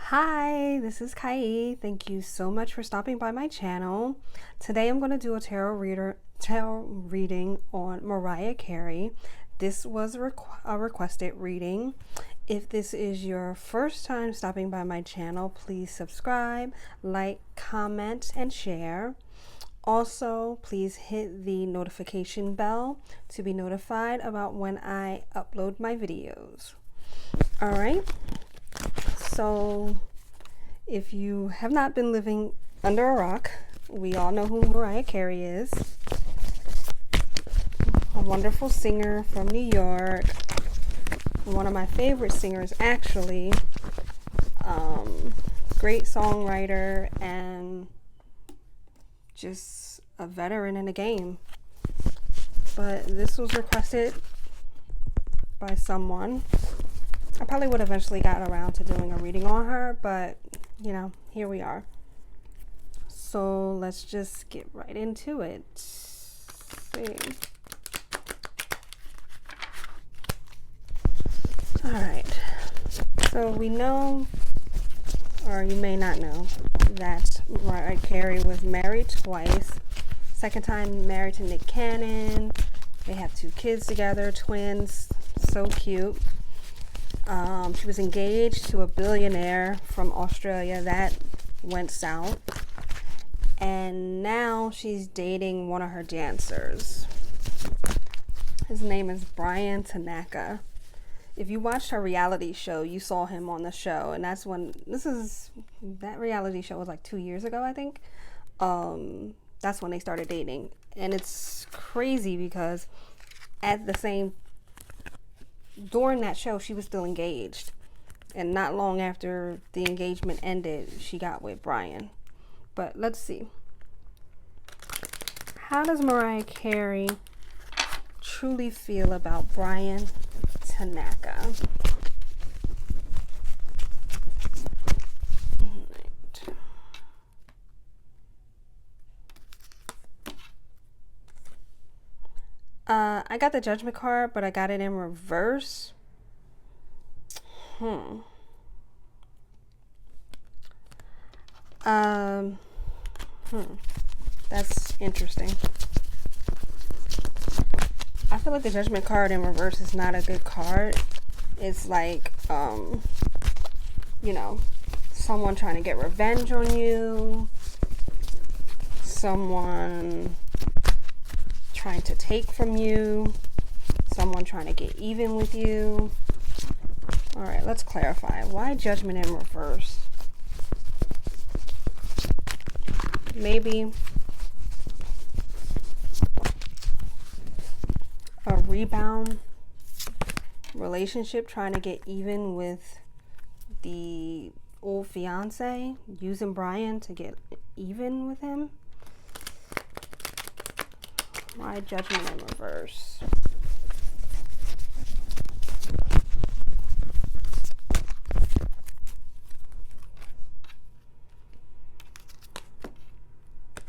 Hi, this is Kai. Thank you so much for stopping by my channel. Today I'm going to do a tarot reading on Mariah Carey. This was a requested reading. If this is your first time stopping by my channel, please subscribe, like, comment, and share. Also, please hit the notification bell to be notified about when I upload my videos. All right. So, if you have not been living under a rock, we all know who Mariah Carey is. A wonderful singer from New York. One of my favorite singers, actually. Great songwriter and just a veteran in the game. But this was requested by someone. I probably would eventually got around to doing a reading on her, but you know, here we are. So let's just get right into it. Let's see. All right. So we know, or you may not know, that Mariah Carey was married twice. Second time married to Nick Cannon. They have 2 kids together, twins. So cute. She was engaged to a billionaire from Australia. That went south. And now she's dating one of her dancers. His name is Bryan Tanaka. If you watched her reality show, you saw him on the show. And that's when, that reality show was like 2 years ago, I think. That's when they started dating. And it's crazy because during that show, she was still engaged. And not long after the engagement ended, she got with Bryan. But let's see. How does Mariah Carey truly feel about Bryan Tanaka? I got the Judgment card, but I got it in reverse. That's interesting. I feel like the Judgment card in reverse is not a good card. It's like, you know, someone trying to get revenge on you. Someone trying to take from you. Someone trying to get even with you. All right, let's clarify. Why Judgment in reverse? Maybe a rebound relationship, trying to get even with the old fiance, using Bryan to get even with him. Why Judgment in reverse?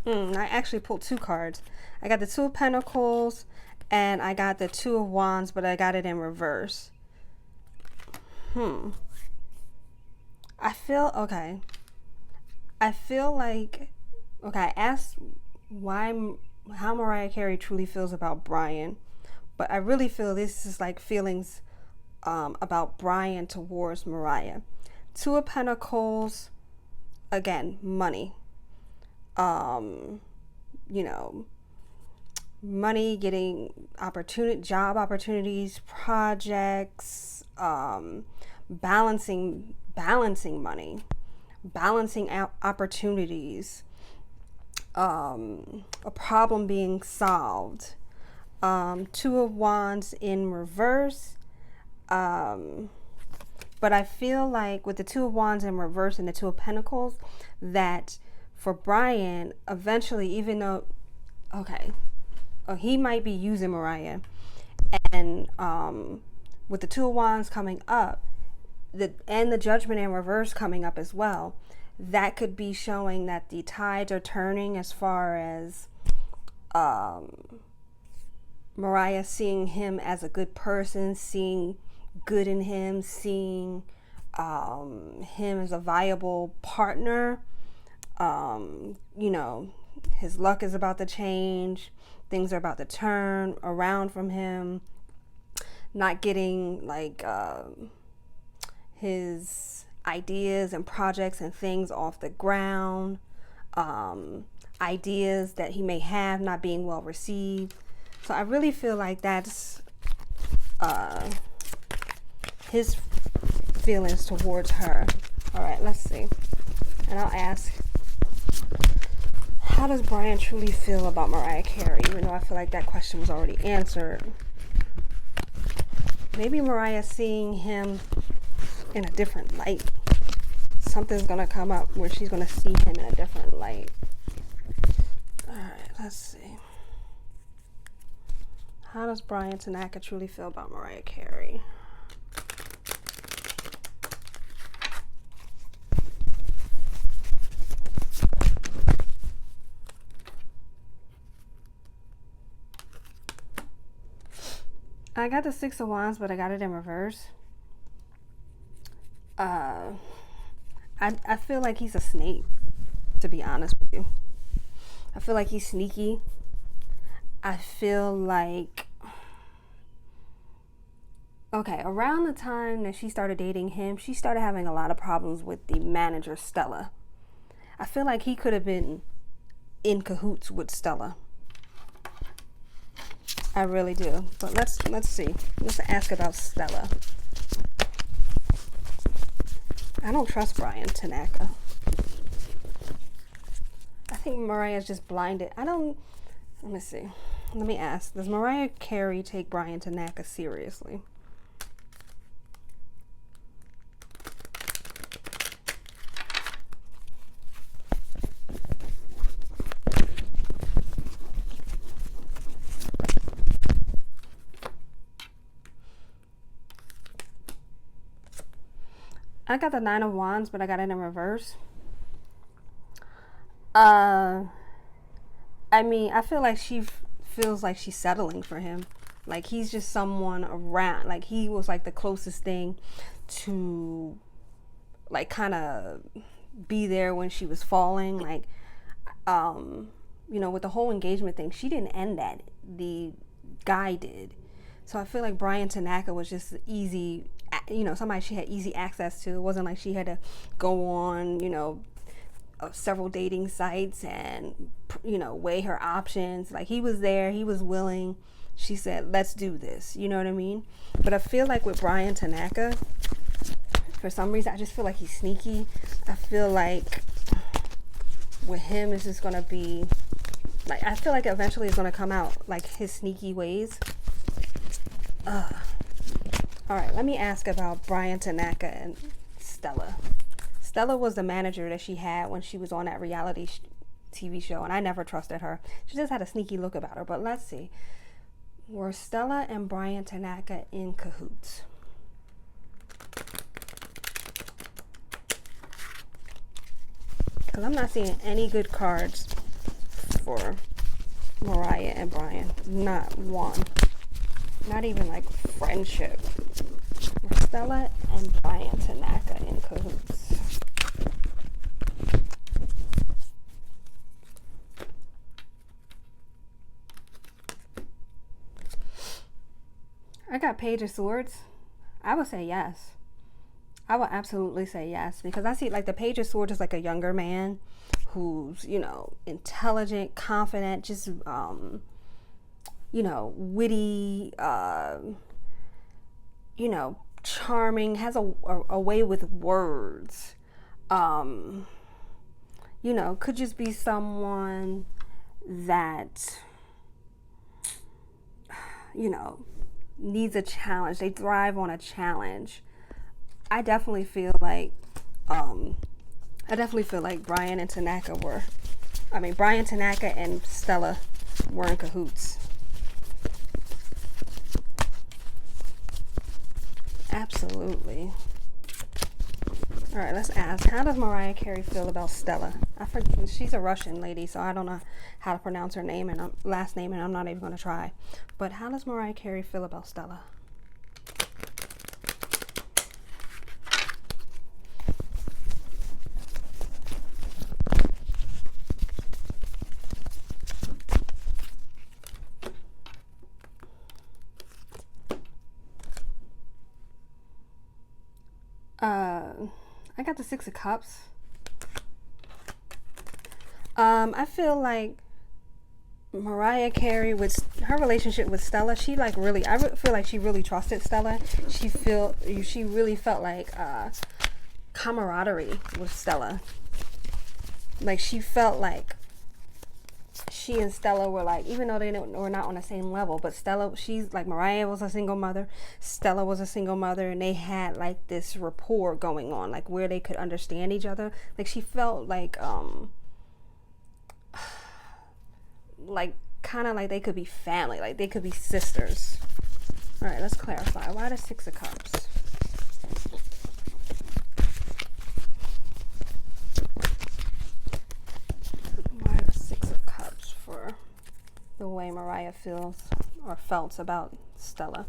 I actually pulled 2 cards. I got the 2 of Pentacles and I got the 2 of Wands, but I got it in reverse. I feel like, I asked how Mariah Carey truly feels about Bryan, but I really feel this is like feelings about Bryan towards Mariah. 2 of Pentacles, again, money. You know, money, getting job opportunities, projects, balancing money, balancing out opportunities, a problem being solved. 2 of Wands in reverse. But I feel like with the 2 of Wands in reverse and the 2 of Pentacles, that for Bryan, eventually, even though, he might be using Mariah, and with the 2 of Wands coming up, and the Judgment in reverse coming up as well, that could be showing that the tides are turning as far as Mariah seeing him as a good person, seeing good in him, seeing him as a viable partner. You know, his luck is about to change. Things are about to turn around from him. Not getting like his ideas and projects and things off the ground. Ideas that he may have not being well received. So I really feel like that's his feelings towards her. All right, let's see. And I'll ask, how does Bryan truly feel about Mariah Carey? Even though I feel like that question was already answered. Maybe Mariah's seeing him in a different light. Something's going to come up where she's going to see him in a different light. All right, let's see. How does Bryan Tanaka truly feel about Mariah Carey? I got the Six of Wands, but I got it in reverse. I feel like he's a snake, to be honest with you. I feel like he's sneaky. I feel like, okay, around the time that she started dating him, she started having a lot of problems with the manager, Stella. I feel like he could have been in cahoots with Stella. I really do. But let's see. Let's ask about Stella. I don't trust Bryan Tanaka. I think Mariah's just blinded. Let me see. Let me ask. Does Mariah Carey take Bryan Tanaka seriously? I got the Nine of Wands, but I got it in reverse. I mean, I feel like she feels like she's settling for him. Like he's just someone around. Like he was like the closest thing to like kind of be there when she was falling. Like, you know, with the whole engagement thing, she didn't end that. The guy did. So I feel like Bryan Tanaka was just easy, you know, somebody she had easy access to. It wasn't like she had to go on, you know, several dating sites and, you know, weigh her options. Like he was there, he was willing. She said, let's do this. You know what I mean? But I feel like with Bryan Tanaka, for some reason, I just feel like he's sneaky. I feel like with him, it's just going to be, like, I feel like eventually it's going to come out, like his sneaky ways. All right, let me ask about Bryan Tanaka and Stella. Stella was the manager that she had when she was on that reality TV show, and I never trusted her. She just had a sneaky look about her. But let's see. Were Stella and Bryan Tanaka in cahoots? Because I'm not seeing any good cards for Mariah and Bryan. Not one. Not even like friendship. Were Stella and Bryan Tanaka in cahoots? I got Page of Swords. I would say yes. I would absolutely say yes, because I see like the Page of Swords is like a younger man who's, you know, intelligent, confident, just you know, witty, you know, charming, has a way with words. You know, could just be someone that, you know, needs a challenge. They thrive on a challenge. I definitely feel like Bryan Tanaka and Stella were in cahoots. Absolutely. All right, let's ask, how does Mariah Carey feel about Stella? I forget, she's a Russian lady, so I don't know how to pronounce her name and last name, and I'm not even going to try. But how does Mariah Carey feel about Stella? I got the Six of Cups. I feel like Mariah Carey, with her relationship with Stella, she like really, I feel like she really trusted Stella. She really felt like camaraderie with Stella. Like she felt like she and Stella were like, even though they were not on the same level, but Stella, she's like, Mariah was a single mother, Stella was a single mother, and they had like this rapport going on, like where they could understand each other. Like she felt like kind of like they could be family, like they could be sisters. All right, let's clarify. Why the Six of Cups? Why the Six of Cups for the way Mariah feels or felt about Stella?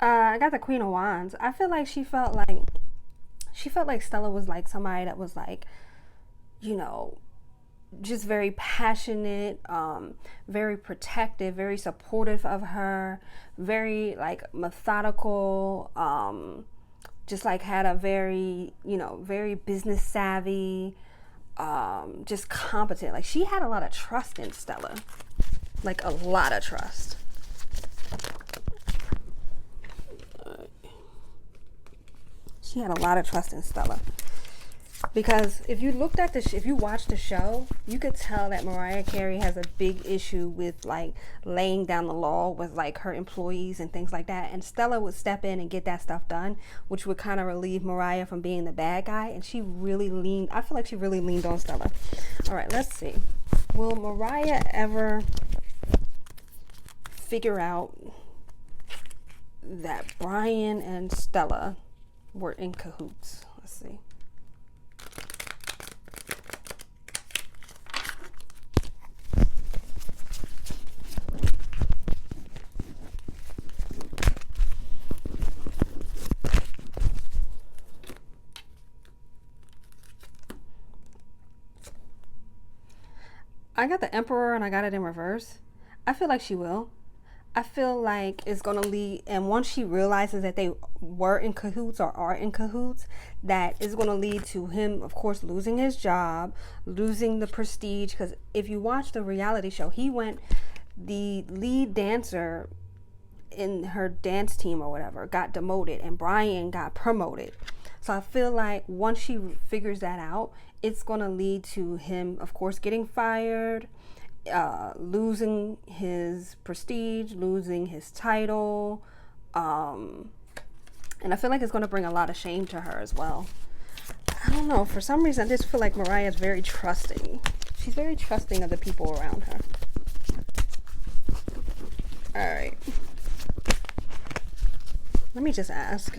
I got the Queen of Wands. I feel like she felt like Stella was like somebody that was like, you know, just very passionate, very protective, very supportive of her, very like methodical, just like had a very, you know, very business savvy, just competent. Like she had a lot of trust in Stella, like a lot of trust. She had a lot of trust in Stella. Because if you looked at if you watched the show, you could tell that Mariah Carey has a big issue with like laying down the law with like her employees and things like that. And Stella would step in and get that stuff done, which would kind of relieve Mariah from being the bad guy. And she really I feel like she really leaned on Stella. All right, let's see. Will Mariah ever figure out that Bryan and Stella were in cahoots? Let's see. I got the Emperor and I got it in reverse. I feel like she will. I feel like it's going to lead, and once she realizes that they were in cahoots or are in cahoots, that is going to lead to him, of course, losing his job, losing the prestige. Because if you watch the reality show, the lead dancer in her dance team or whatever got demoted and Bryan got promoted. So I feel like once she figures that out, it's going to lead to him, of course, getting fired, losing his prestige, losing his title, and I feel like it's going to bring a lot of shame to her as well. I don't know, for some reason I just feel like Mariah's very trusting. She's very trusting of the people around her. Alright, let me just ask,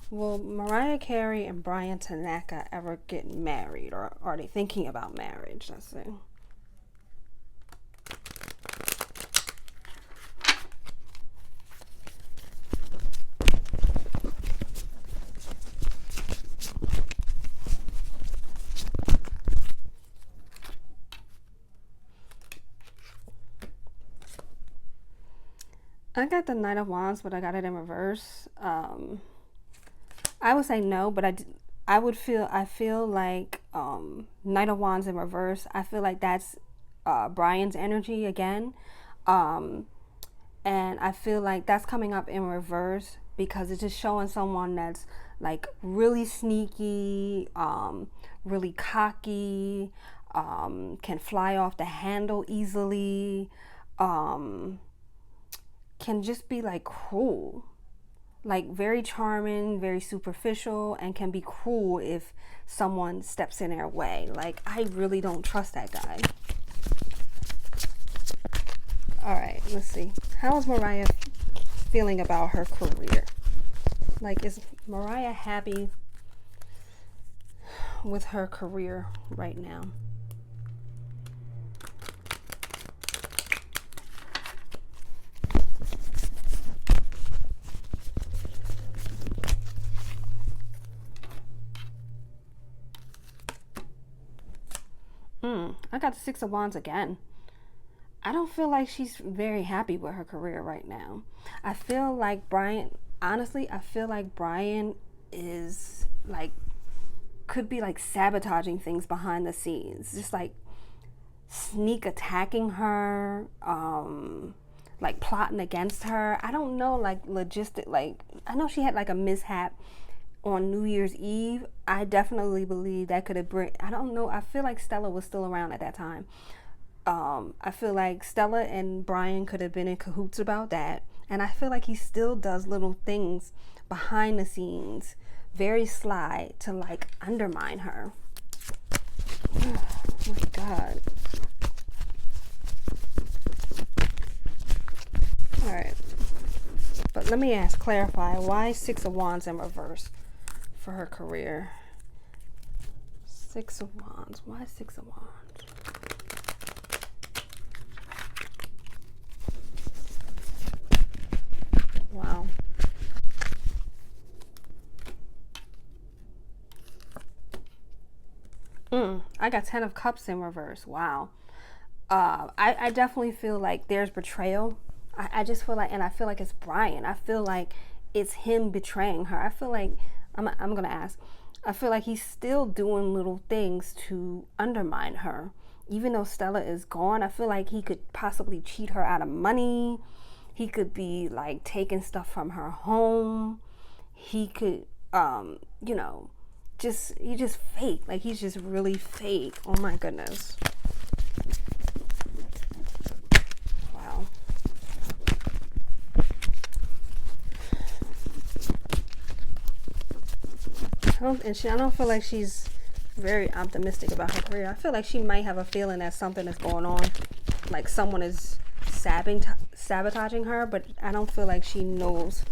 will Mariah Carey and Bryan Tanaka ever get married, or are they thinking about marriage? Let's see. I got the Knight of Wands, but I got it in reverse. I would say no, but I feel like Knight of Wands in reverse. I feel like that's Bryan's energy again. And I feel like that's coming up in reverse because it's just showing someone that's like really sneaky, really cocky, can fly off the handle easily, can just be like cruel, like very charming, very superficial, and can be cruel if someone steps in their way. Like, I really don't trust that guy. All right, let's see. How is Mariah feeling about her career? Like, is Mariah happy with her career right now? I got the Six of Wands again. I don't feel like she's very happy with her career right now. I feel like Bryan, honestly, I feel like Bryan is like, could be like sabotaging things behind the scenes. Just like sneak attacking her, like plotting against her. I don't know, like logistic, like I know she had like a mishap on New Year's Eve. I definitely believe that could have bring. I don't know. I feel like Stella was still around at that time. I feel like Stella and Bryan could have been in cahoots about that, and I feel like he still does little things behind the scenes, very sly, to like undermine her. Oh my God. All right, but let me clarify, why Six of Wands in reverse for her career? Six of Wands. Why Six of Wands? Wow. I got Ten of Cups in reverse. Wow. I definitely feel like there's betrayal. I just feel like, and I feel like it's Bryan. I feel like it's him betraying her. I feel like, I'm going to ask, I feel like he's still doing little things to undermine her. Even though Stella is gone, I feel like he could possibly cheat her out of money. He could be like taking stuff from her home. He could, you know, he's just fake. Like he's just really fake. Oh my goodness. Wow. I don't feel like she's very optimistic about her career. I feel like she might have a feeling that something is going on, like someone is sabotaging her, but I don't feel like she knows.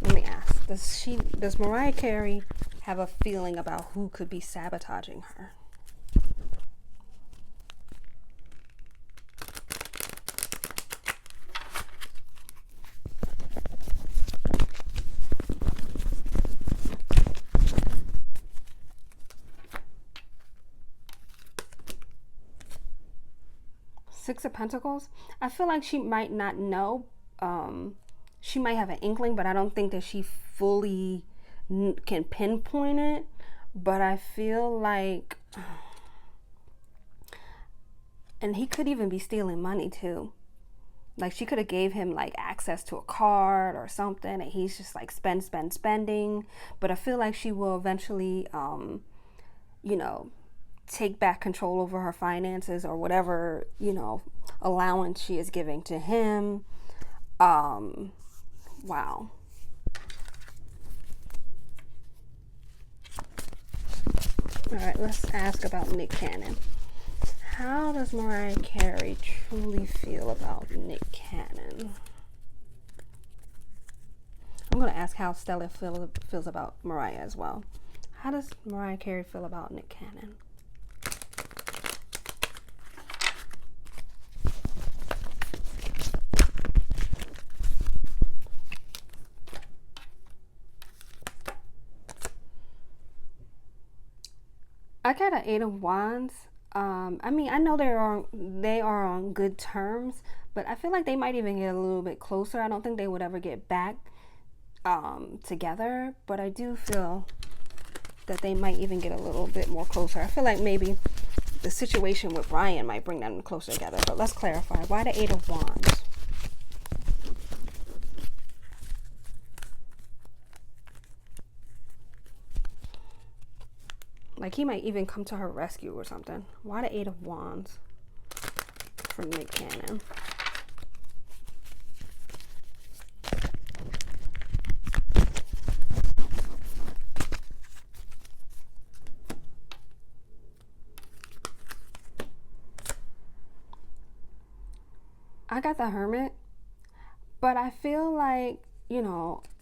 Let me ask, does Mariah Carey have a feeling about who could be sabotaging her? Six of Pentacles. I feel like she might not know. She might have an inkling, but I don't think that she fully can pinpoint it. But I feel like, and he could even be stealing money too. Like she could have gave him like access to a card or something, and he's just like spending. But I feel like she will eventually, you know, take back control over her finances or whatever, you know, allowance she is giving to him. Wow. All right, let's ask about Nick Cannon. How does Mariah Carey truly feel about Nick Cannon? I'm going to ask how Stella feels about Mariah as well. How does Mariah Carey feel about Nick Cannon? I got an Eight of Wands. I mean, I know they are on good terms, but I feel like they might even get a little bit closer. I don't think they would ever get back together, but I do feel that they might even get a little bit more closer. I feel like maybe the situation with Bryan might bring them closer together, but let's clarify. Why the Eight of Wands? Like he might even come to her rescue or something. Why the Eight of Wands from Nick Cannon? I got the Hermit, but I feel like,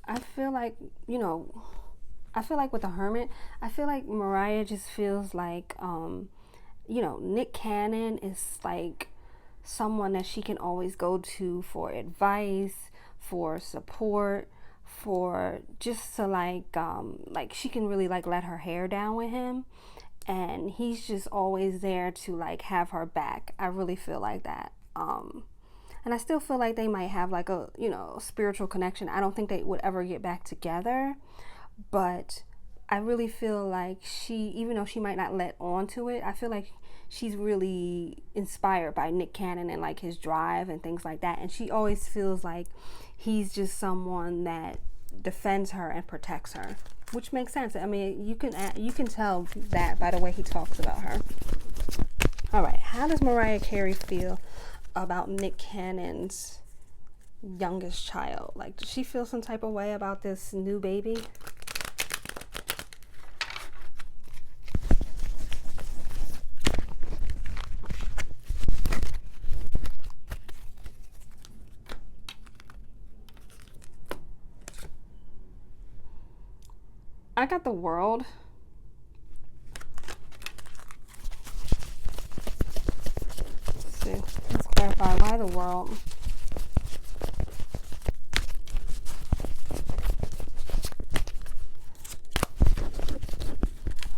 I feel like, I feel like with the Hermit, I feel like Mariah just feels like, Nick Cannon is like someone that she can always go to for advice, for support, for just to like she can really like let her hair down with him. and he's just always there to like have her back. I really feel like that. And I still feel like they might have like a, spiritual connection. I don't think they would ever get back together, but I really feel like even though she might not let on to it, I feel like she's really inspired by Nick Cannon and like his drive and things like that. And she always feels like he's just someone that defends her and protects her, which makes sense. I mean, you can tell that by the way he talks about her. All right, how does Mariah Carey feel about Nick Cannon's youngest child? Like, does she feel some type of way about this new baby? I got the world. Let's see. Let's clarify why the world.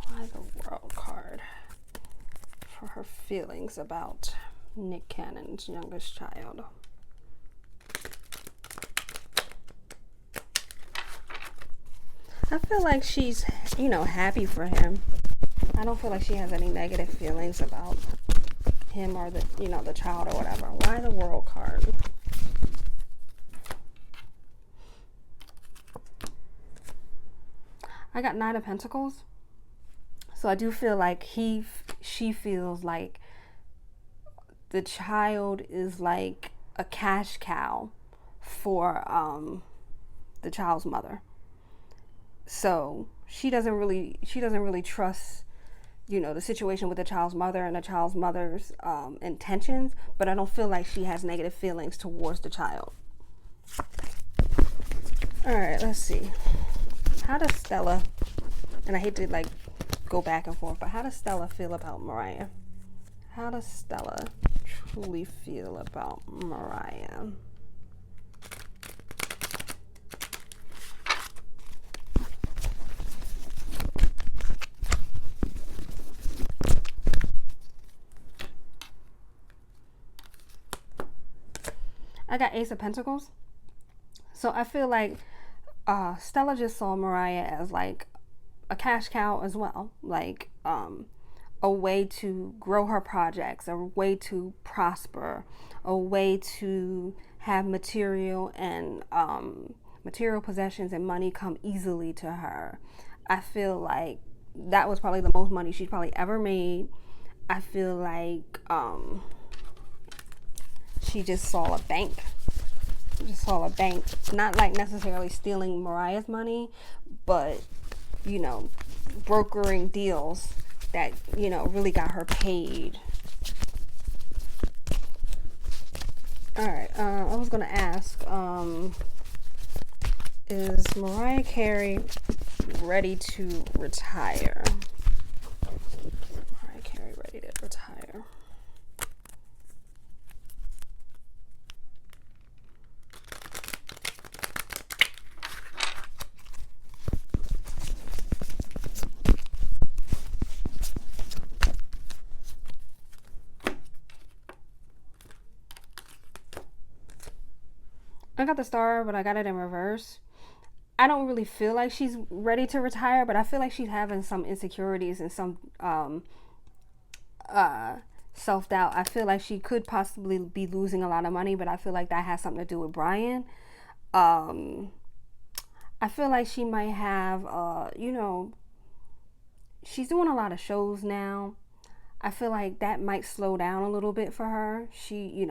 Why the world card for her feelings about Nick Cannon's youngest child. I feel like she's, happy for him. I don't feel like she has any negative feelings about him or the child or whatever. Why the world card? I got 9 of Pentacles. So I do feel like she feels like the child is like a cash cow for the child's mother. So she doesn't really trust, the situation with the child's mother and the child's mother's intentions, but I don't feel like she has negative feelings towards the child. All right, let's see. How does Stella, and I hate to like go back and forth, but how does Stella feel about Mariah? How does Stella truly feel about Mariah? I got Ace of Pentacles. So I feel like Stella just saw Mariah as like a cash cow as well. Like a way to grow her projects, a way to prosper, a way to have material possessions and money come easily to her. I feel like that was probably the most money she's probably ever made. I feel like she just saw a bank. Not like necessarily stealing Mariah's money, but brokering deals that really got her paid. All right, I was gonna ask, is Mariah Carey ready to retire? Mariah Carey ready to retire? I got the star, but I got it in reverse. I don't really feel like she's ready to retire, but I feel like she's having some insecurities and some self-doubt. I feel like she could possibly be losing a lot of money, but I feel like that has something to do with Bryan. I feel like she might have, she's doing a lot of shows now. I feel like that might slow down a little bit for her. She,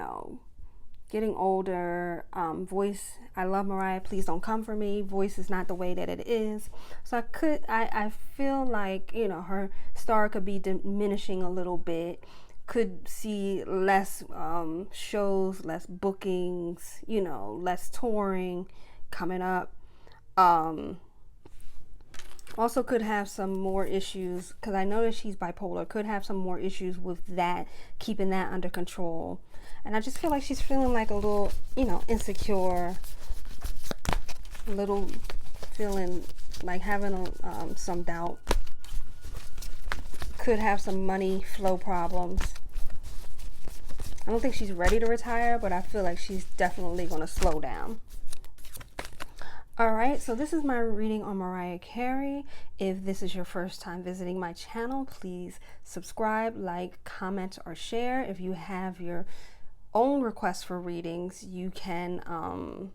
getting older, voice, I love Mariah, please don't come for me. Voice is not the way that it is. So I feel like, her star could be diminishing a little bit. Could see less shows, less bookings, less touring coming up. Also could have some more issues, because I know that she's bipolar, could have some more issues with that, keeping that under control. And I just feel like she's feeling like a little, insecure, feeling like having some doubt. could have some money flow problems. I don't think she's ready to retire, but I feel like she's definitely going to slow down. All right, so this is my reading on Mariah Carey. If this is your first time visiting my channel, please subscribe, like, comment, or share. If you have your own requests for readings, you can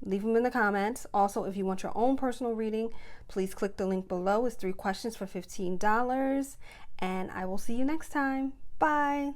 leave them in the comments. Also, if you want your own personal reading, please click the link below. It's 3 questions for $15. And I will see you next time. Bye.